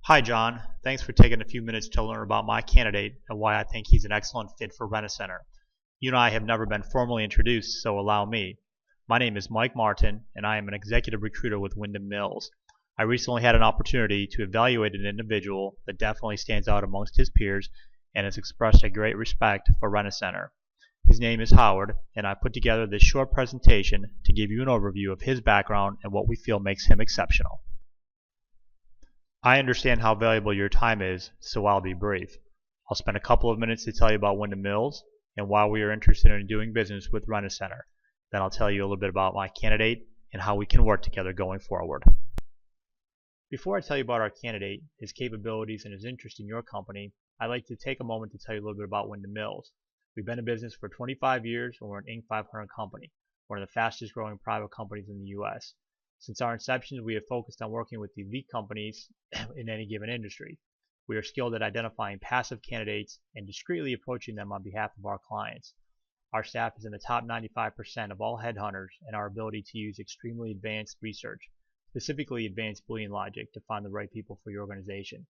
Hi, John. Thanks for taking a few minutes to learn about my candidate and why I think he's an excellent fit for Rent-A-Center. You and I have never been formally introduced, so allow me. My name is Mike Martin, and I am an executive recruiter with Wyndham Mills. I recently had an opportunity to evaluate an individual that definitely stands out amongst his peers and has expressed a great respect for Rent-A-Center. His name is Howard, and I put together this short presentation to give you an overview of his background and what we feel makes him exceptional. I understand how valuable your time is, so I'll be brief. I'll spend a couple of minutes to tell you about Wyndham Mills and why we are interested in doing business with Rent-A-Center. Then I'll tell you a little bit about my candidate and how we can work together going forward. Before I tell you about our candidate, his capabilities, and his interest in your company, I'd like to take a moment to tell you a little bit about Wyndham Mills. We've been in business for 25 years and we're an Inc. 500 company, one of the fastest growing private companies in the U.S. Since our inception, we have focused on working with elite companies in any given industry. We are skilled at identifying passive candidates and discreetly approaching them on behalf of our clients. Our staff is in the top 95% of all headhunters, and our ability to use extremely advanced research, specifically advanced Boolean logic, to find the right people for your organization.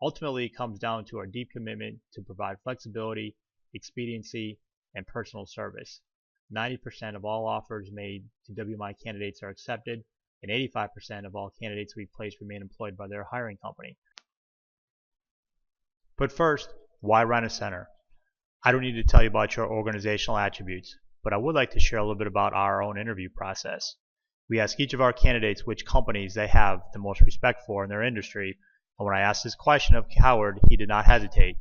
Ultimately, it comes down to our deep commitment to provide flexibility, expediency, and personal service. 90% of all offers made to WMI candidates are accepted, and 85% of all candidates we place remain employed by their hiring company. But first, why Rent-A-Center? I don't need to tell you about your organizational attributes, but I would like to share a little bit about our own interview process. We ask each of our candidates which companies they have the most respect for in their industry, and when I asked this question of Howard, he did not hesitate.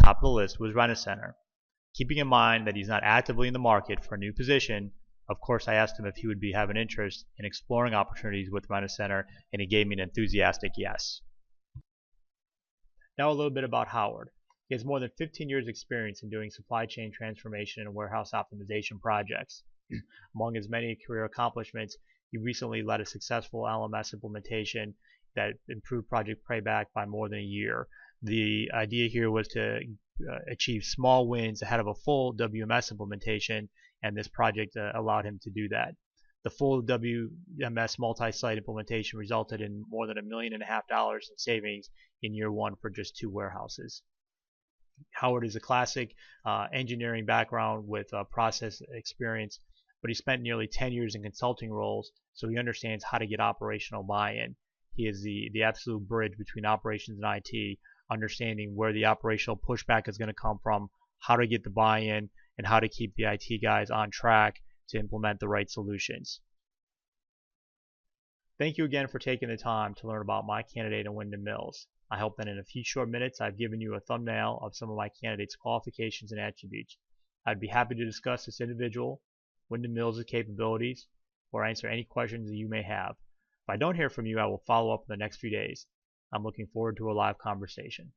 Top of the list was Rent-A-Center. Keeping in mind that he's not actively in the market for a new position, of course I asked him if he would have an interest in exploring opportunities with Rent-A-Center, and he gave me an enthusiastic yes. Now a little bit about Howard. He has more than 15 years experience in doing supply chain transformation and warehouse optimization projects. Among his many career accomplishments, he recently led a successful LMS implementation that improved project payback by more than a year. The idea here was to achieve small wins ahead of a full WMS implementation, and this project allowed him to do that. The full WMS multi-site implementation resulted in more than $1.5 million in savings in year one for just 2 warehouses. Howard is a classic engineering background with process experience, but he spent nearly 10 years in consulting roles, so he understands how to get operational buy-in. He is the absolute bridge between operations and IT, understanding where the operational pushback is going to come from, how to get the buy-in, and how to keep the IT guys on track to implement the right solutions. Thank you again for taking the time to learn about my candidate in Wyndham Mills. I hope that in a few short minutes I've given you a thumbnail of some of my candidate's qualifications and attributes. I'd be happy to discuss this individual, Wyndham Mills' capabilities, or answer any questions that you may have. If I don't hear from you, I will follow up in the next few days. I'm looking forward to a live conversation.